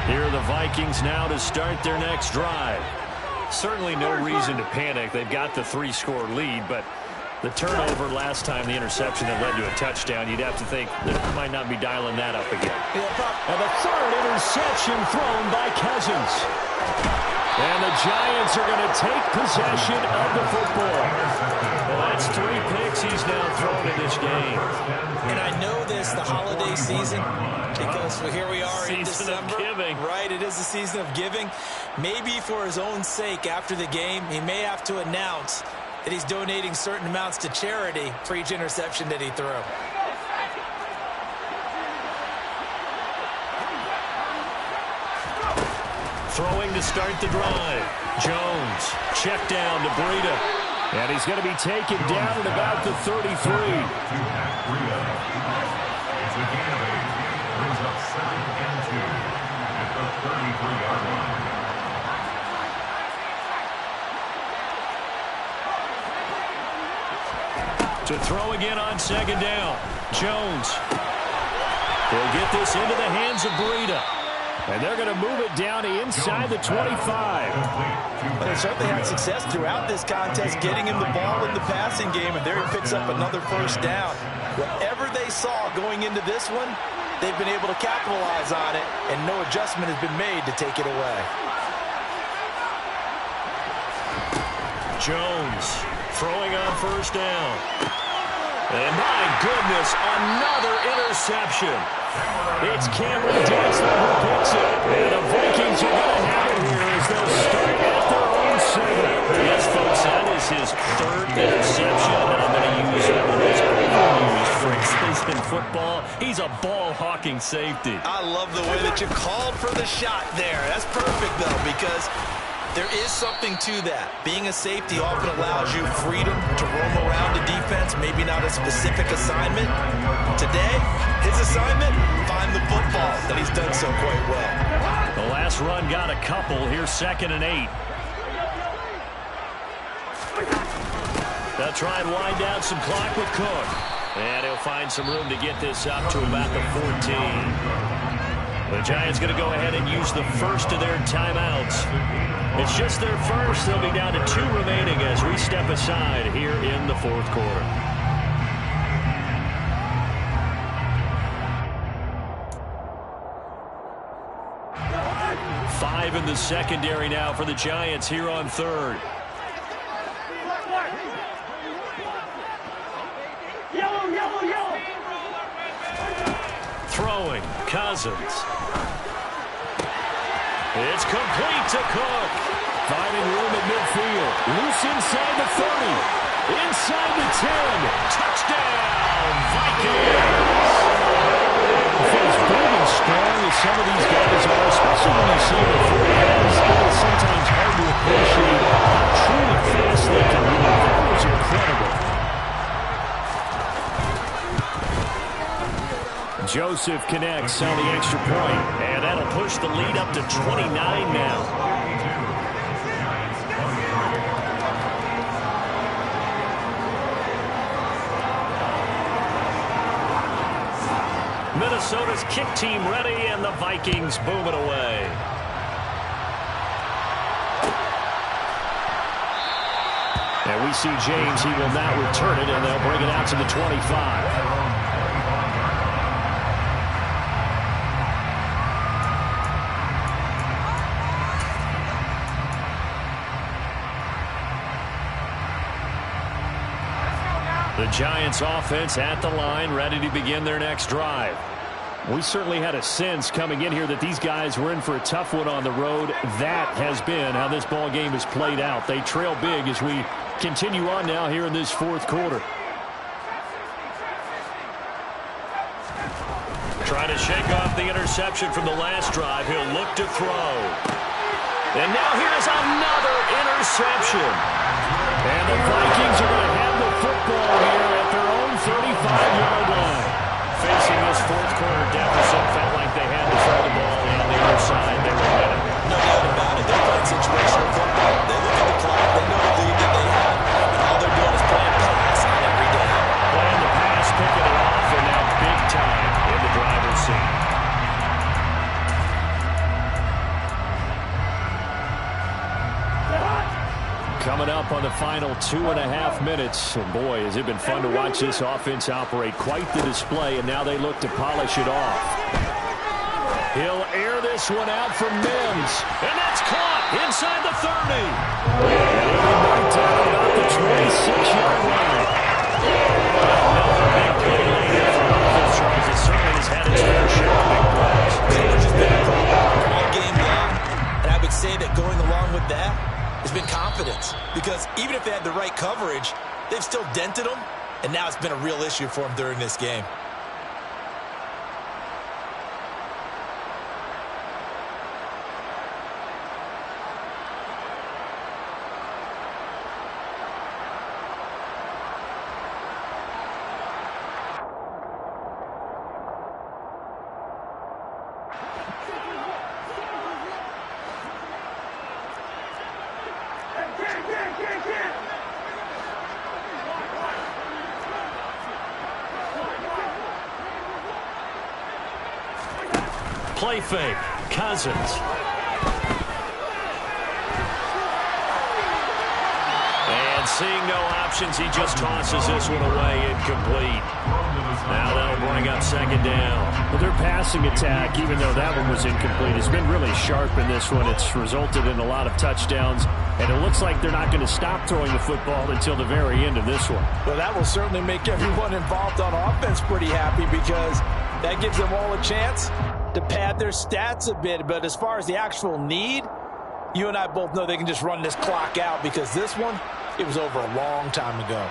Here are the Vikings now to start their next drive. Certainly no reason to panic. They've got the 3-score lead, but The turnover last time, the interception that led to a touchdown, you'd have to think they might not be dialing that up again. And the third interception thrown by Cousins. And the Giants are going to take possession of the football. Well, that's 3 picks he's now thrown in this game. And I know this, the holiday season, because here we are in December. Season of giving. Right, it is the season of giving. Maybe for his own sake after the game, he may have to announce that he's donating certain amounts to charity for each interception that he threw. Throwing to start the drive. Jones, check down to Breida. And he's going to be taken down at about the 33. It's a gain of 8. Brings up 2nd and 2 at the 33-yard line. To throw again on 2nd down. Jones. They'll get this into the hands of Breida. And they're going to move it down to inside the 25. But they certainly had success throughout this contest, getting him the ball in the passing game, and there he picks up another 1st down. Whatever they saw going into this one, they've been able to capitalize on it, and no adjustment has been made to take it away. Jones throwing on 1st down. And my goodness, another interception. It's Cameron Dantzler who picks it. And the Vikings are going to have it here as they'll start at their own segment. Yes, folks, that is his 3rd interception. And I'm going to use one of those overused phrases in football. He's a ball-hawking safety. I love the way that you called for the shot there. That's perfect, though, because there is something to that. Being a safety often allows you freedom to roam around the defense, maybe not a specific assignment. Today, his assignment, find the football, and he's done so quite well. The last run got a couple. Here's 2nd and 8. They'll try and wind down some clock with Cook. And he'll find some room to get this up to about the 14. The Giants going to go ahead and use the first of their timeouts. It's just their first. They'll be down to 2 remaining as we step aside here in the 4th quarter. Five in the secondary now for the Giants here on 3rd. Throwing, Cousins. It's complete to Cook. Finding room at midfield. Loose inside the 30. Inside the 10. Touchdown, Vikings. As big and strong as some of these guys are, especially when you see the forehands, it's sometimes hard to appreciate how truly fast they can move. That was incredible. Joseph connects on the extra point, and that'll push the lead up to 29 now. Minnesota's kick team ready, and the Vikings boom it away. And we see James. He will now return it, and they'll bring it out to the 25. The Giants offense at the line, ready to begin their next drive. We certainly had a sense coming in here that these guys were in for a tough one on the road. That has been how this ball game has played out. They trail big as we continue on now here in this 4th quarter. Trying to shake off the interception from the last drive. He'll look to throw. And now here's another interception. And the Vikings are going to have the football here at their own 35-yard line. Facing this 4th quarter deficit, felt like they had to throw the ball, and on the other side, they were winning. No doubt about it. They're playing situational football. They look at the clock. They know the lead that they have. And all they're doing is playing pass on every down. Playing the pass, picking it off, and now big time in the driver's seat. Coming up on the final 2.5 minutes. And boy, has it been fun to watch this offense operate. Quite the display, and now they look to polish it off. He'll air this one out for Mims. And that's caught inside the 30. And he'll be knocked down about the 26-yard line. Another big play later for offense. Charles, it certainly has had its fair share of big plays. Coverage has been a problem all game long. And I would say that going along with that has been confidence, because even if they had the right coverage, they've still dented them, and now it's been a real issue for them during this game. Play fake. Cousins. And seeing no options, he just tosses this one away, incomplete. Now that'll bring up second down. Well, their passing attack, even though that one was incomplete, has been really sharp in this one. It's resulted in a lot of touchdowns, and it looks like they're not going to stop throwing the football until the very end of this one. Well, that will certainly make everyone involved on offense pretty happy, because that gives them all a chance to pad their stats a bit. But as far as the actual need, you and I both know they can just run this clock out, because this one, it was over a long time ago.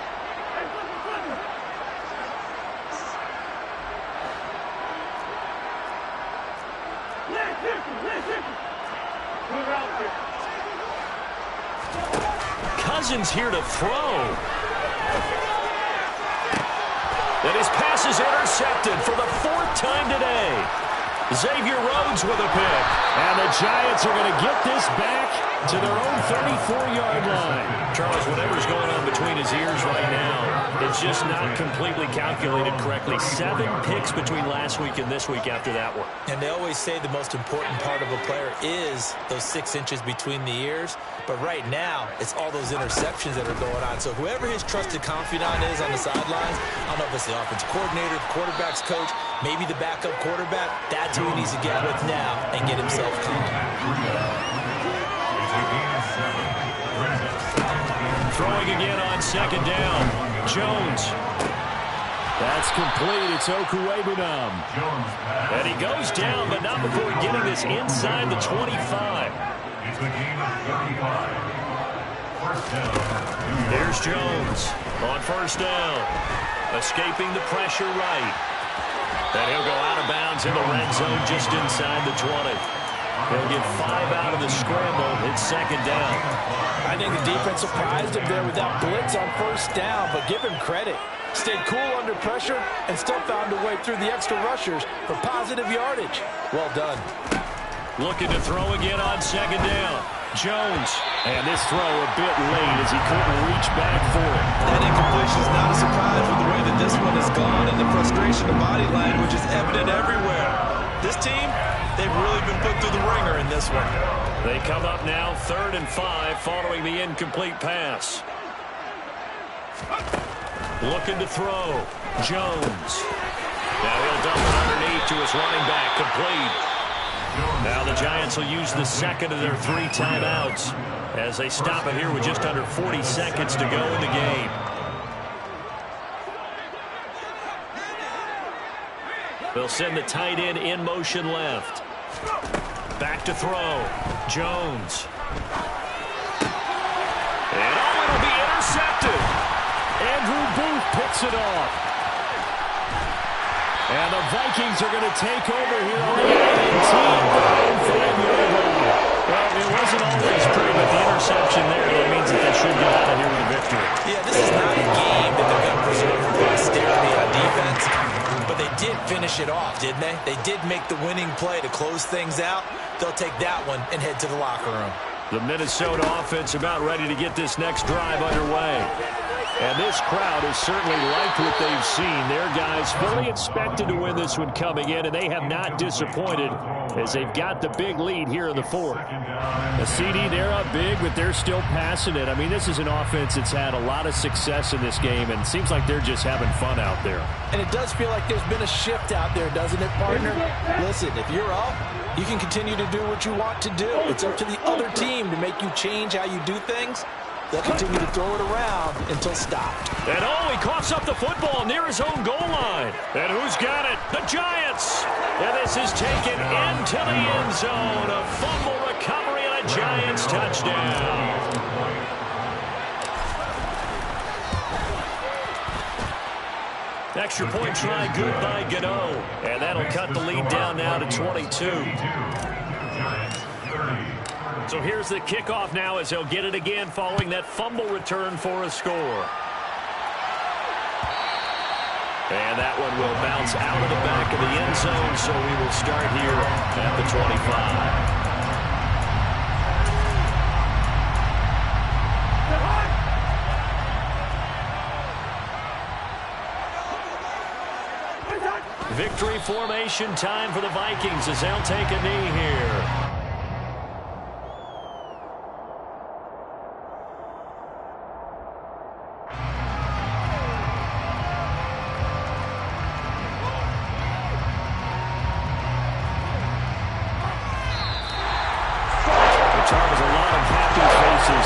Cousins here to throw. And his pass is intercepted for the 4th time today. Xavier Rhodes with a pick. And the Giants are going to get this back to their own 34-yard line. Charles, whatever's going on between his ears right now, it's just not completely calculated correctly. 7 picks between last week and this week after that one. And they always say the most important part of a player is those 6 inches between the ears. But right now, it's all those interceptions that are going on. So whoever his trusted confidant is on the sidelines, I don't know if it's the offensive coordinator, the quarterback's coach, maybe the backup quarterback, that's who he needs to get with now and get himself calm. Throwing again on second down. Jones. That's complete. It's Okuwebunam. And he goes down, but not before getting this inside the 25. It's a game of 35. First down. Here's Jones on first down. Escaping the pressure right. And he'll go out of bounds in the red zone just inside the 20. He'll get 5 out of the scramble. It's second down. I think the defense surprised him there with that blitz on first down, but give him credit. Stayed cool under pressure and still found a way through the extra rushers for positive yardage. Well done. Looking to throw again on second down. Jones. And this throw a bit late as he couldn't reach back for it. That incompletion is not a surprise with the way that this one has gone, and the frustration of body language is evident everywhere. This team, they've really been put through the ringer in this one. They come up now 3rd and 5 following the incomplete pass. Looking to throw. Jones. Now he'll dump it underneath to his running back. Complete. Now the Giants will use the second of their 3 timeouts as they stop it here with just under 40 seconds to go in the game. They'll send the tight end in motion left. Back to throw. Jones. And it'll be intercepted. Andrew Booth picks it off. And the Vikings are going to take over here on the 18-5-yard line. Well, it wasn't always pretty, but the interception there, that means that they should get out of here with a victory. Yeah, this is not a game that they're going to preserve for posterity on defense, but they did finish it off, didn't they? They did make the winning play to close things out. They'll take that one and head to the locker room. The Minnesota offense about ready to get this next drive underway. And this crowd has certainly liked what they've seen. Their guys fully expected to win this one coming in, and they have not disappointed as they've got the big lead here in the fourth. The CD, they're up big, but they're still passing it. I mean, this is an offense that's had a lot of success in this game, and it seems like they're just having fun out there. And it does feel like there's been a shift out there, doesn't it, partner? Listen, if you're up, you can continue to do what you want to do. It's up to the other team to make you change how you do things. They'll continue to throw it around until stopped. And he coughs up the football near his own goal line. And who's got it? The Giants. And this is taken into the end zone. A fumble recovery and a Giants touchdown. Extra point try good by Gano. And that'll cut the lead down now to 22. So here's the kickoff now as he'll get it again following that fumble return for a score. And that one will bounce out of the back of the end zone, so we will start here at the 25. Victory formation time for the Vikings as they'll take a knee here.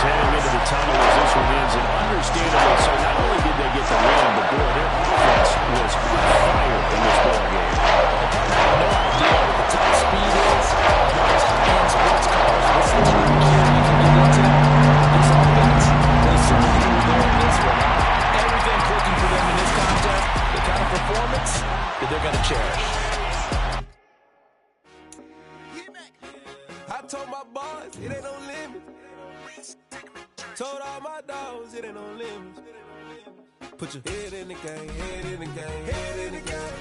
Heading into the tunnel as this one ends, and understandably so. Not only did they get the win, but boy, their offense was on fire in this ball game. No idea what the top speed is. Those high-end sports cars. This is the gear you can get into. This offense, they certainly were there in this one. Everything clicking for them in this contest. The kind of performance that they're going to cherish. I told my boys it ain't no limit. Told all my dogs it ain't no limits. Put your head in the game, head in the game, head in the game.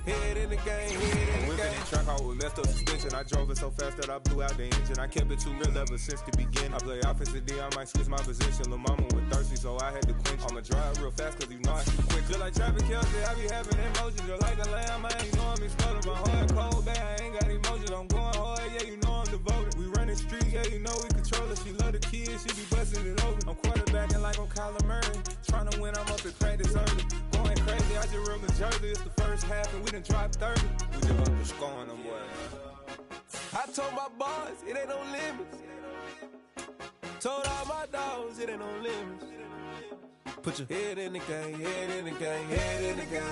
Head in the game, head in the game. Whipping in track out with messed up suspension. I drove it so fast that I blew out the engine. I kept it too real ever since the beginning. I play offensive D, I might switch my position. Lil' mama was thirsty, so I had to quench. I'ma drive real fast, cause you know I shoot quick. Just like Travis Kelce, I be having emotions. Just like a lamb, I ain't know I'm exploding. My heart cold, bad, I ain't got emotions. I'm going hard, yeah, you know I'm devoted. We running streets, yeah, you know we control it. She love the kids, she be busting it over. I'm quarterbacking like I'm Kyler Murray. Trying to win, I'm up at practice early. Going crazy, I just real the jersey. It's the first half, and we done dropped 30. We just up to scoring them, boys. I told my boys, it ain't no limits. Told all my dogs, it ain't no limits. Put your head in the game, head in the game, head in the game.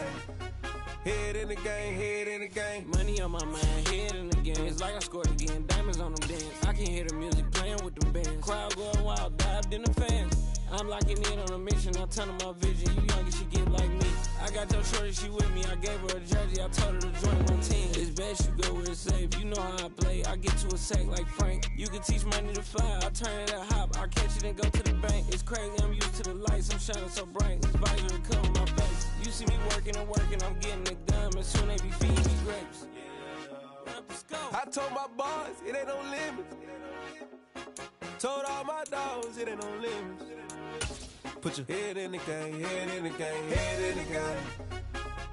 Head in the game, head in the game. Money on my mind, head in the game. It's like I scored again, diamonds on them dance. I can hear the music playing with them bands. Crowd going wild, dived in the fans. I'm locking in on a mission, I tell them my vision. You young, you should get like me. I got your shorty, she with me. I gave her a jersey, I told her to join my team. It's best you go where it's safe. You know how I play. I get to a sack like Frank. You can teach money to fly. I turn it a hop. I catch it and go to the bank. It's crazy, I'm used to the lights. I'm shining so bright. This visor will cover my face. You see me working and working. I'm getting it done. And soon they be feeding me grapes. I told my boys, it ain't no limits. Told all my dogs, it ain't no limits. Put your head in the game, head in the game, head in the game.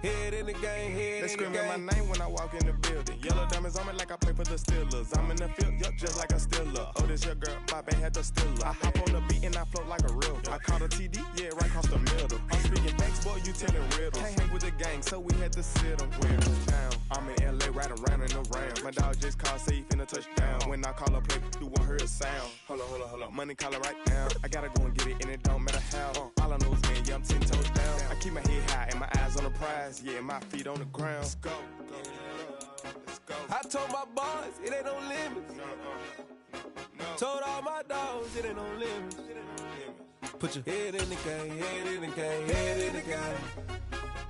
Head in the game, head in the game. They screaming my name when I walk in the building. Yellow diamonds on me like I play for the Steelers. I'm in the field, yup, just like a Steeler. Oh, this your girl, my band had the Steeler. I hop on the beat and I float like a river. I caught a TD, yeah, right across the middle. I'm speaking thanks, boy, you telling riddles. Can't hang with the gang, so we had to sit them where down. I'm in LA, right around in the round. My dog just called, say he finna touchdown. When I call a play, you won't hear a sound. Hold on. Money calling right now. I gotta go and get it, and it don't matter how. All I know is, man, yeah, I'm 10 toes down. I keep my head high and my eyes on the prize. Yeah, my feet on the ground. Let's go. I told my boys, it ain't no limits. Told all my dogs, it ain't no limits. Put your head in the game, head in the game, head in the game.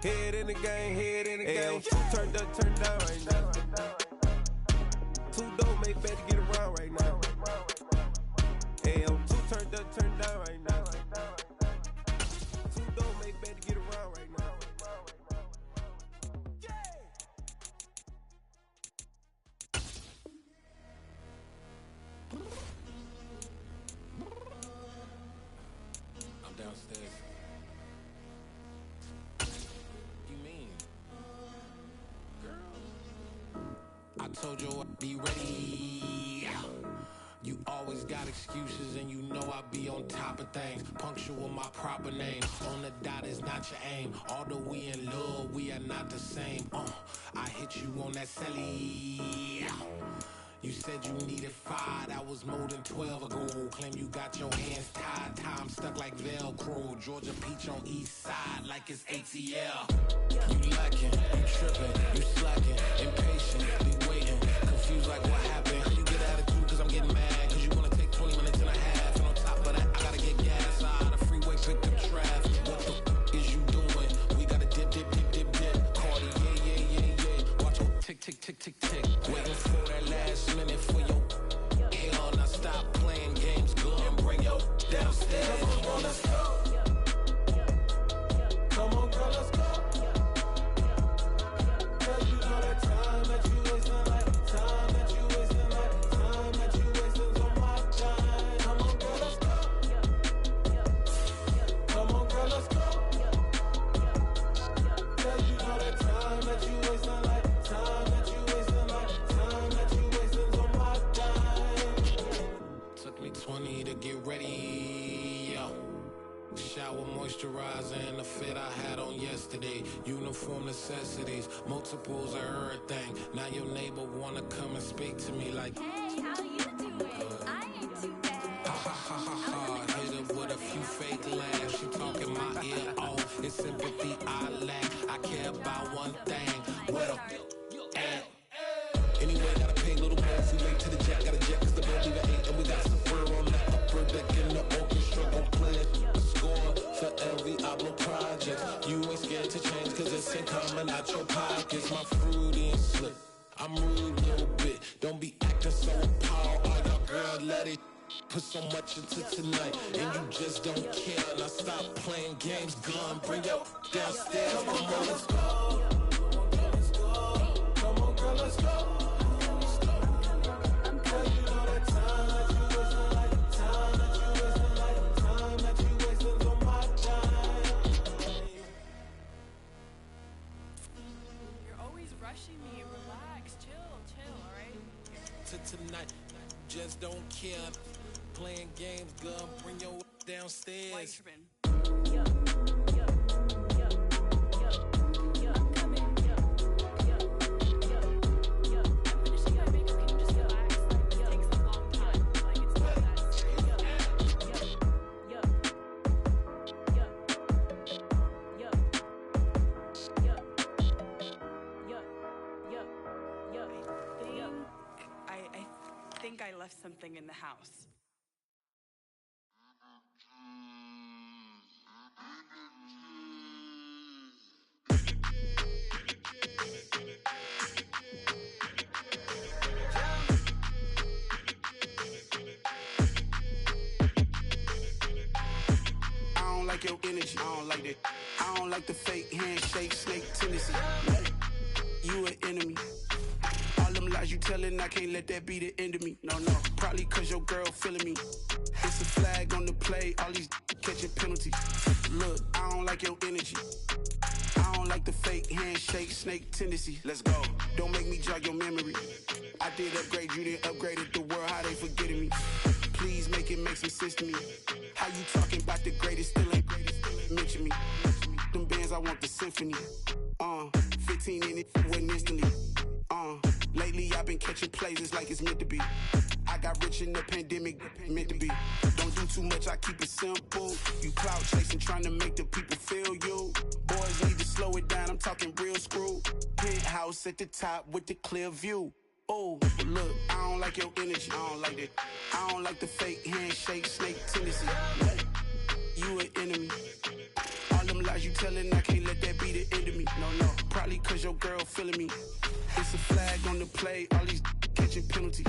Head in the game, head in the game. Turned up, turned down right now. Too dope, make bet to get around right now. Hey, I'm too turned up, turned down right now. Too dope, make bet to get around right now. I'm downstairs. told you I'd be ready. You always got excuses and you know I be on top of things. Punctual my proper name. On the dot is not your aim. Although we in love, we are not the same. I hit you on that celly. You said you needed 5, that was more than 12 ago. Claim you got your hands tied, time stuck like Velcro. Georgia Peach on east side like it's ATL. You lacking, you tripping, you slacking, impatient, be waiting, confused like what happened. How you get attitude cause I'm getting mad, cause you wanna take 20 minutes and a half. And on top of that, I gotta get gas out of the freeway, pick up traffic. What the f is you doing? We gotta dip, dip, dip, dip, dip. Cardi, yeah. Watch your tick, tick, tick, tick, tick. Waiting for that last minute for your hell. Now stop playing games, go and bring your downstairs. Come on, girl, let's go. Come on, girl, let's go. Cause you know that time that you wasting, like time that you wasting, like time that you wasting on my time. Come on, girl, let's go. Come on, girl, let's go. Cause you know that time that you wasting, like time that you wasting, like time that you wasting on my time. Took me 20 to get ready, yo. Shower moisturizer and the fit I had on yesterday. Uniform necessities, multiples of everything. Now your neighbor wanna come and speak to me like, hey, how you doing? I ain't too bad. Ha ha ha ha ha. Hit her with a few fake laughs. She talking my ear off. It's sympathy I lack. I care about one thing. Where the at? Anyway, gotta pay a little more. If we late to the jet, gotta jet cause the boat leave at 8. And we got some fur on the upper deck in the orchestra. Gon' play a score for every album project. You ain't scared to change cause it's ain't coming out your pockets. My fruity and slip. I'm rude a little bit. Don't be acting so appalled. All y'all girl, let it put so much into tonight. And you just don't care. Now stop playing games, gun. Bring your downstairs. Come on, girl, let's go. Come on, girl, let's go. Rushing me, relax, chill, alright? Tonight, just don't care. Playing games, gun, bring your downstairs. White tripping. I left something in the house. I don't like your energy, I don't like that. I don't like the fake handshake, snake tendency. You an enemy. All them lies you telling, I can't let that be the end of me. No, probably cause your girl feeling me. It's a flag on the play, all these catching penalties. Look, I don't like your energy. I don't like the fake handshake, snake tendency. Let's go. Don't make me jog your memory. I did upgrade, you didn't upgrade it. The world, how they forgetting me. Please make it make some sense to me. How you talking about the greatest, still ain't mention me. Them bands, I want the symphony. 15 in it, went instantly. Lately I've been catching plays, it's like it's meant to be. I got rich in the pandemic, meant to be. Don't do too much, I keep it simple. You clout chasing, trying to make the people feel you. Boys need to slow it down, I'm talking real screw. Penthouse at the top with the clear view. Oh, look, I don't like your energy, I don't like that. I don't like the fake handshake, snake tendency. You an enemy. All them lies you telling, I can't let that be the end of me. No, probably cause your girl feeling me. It's a flag on the play, all these catching penalties.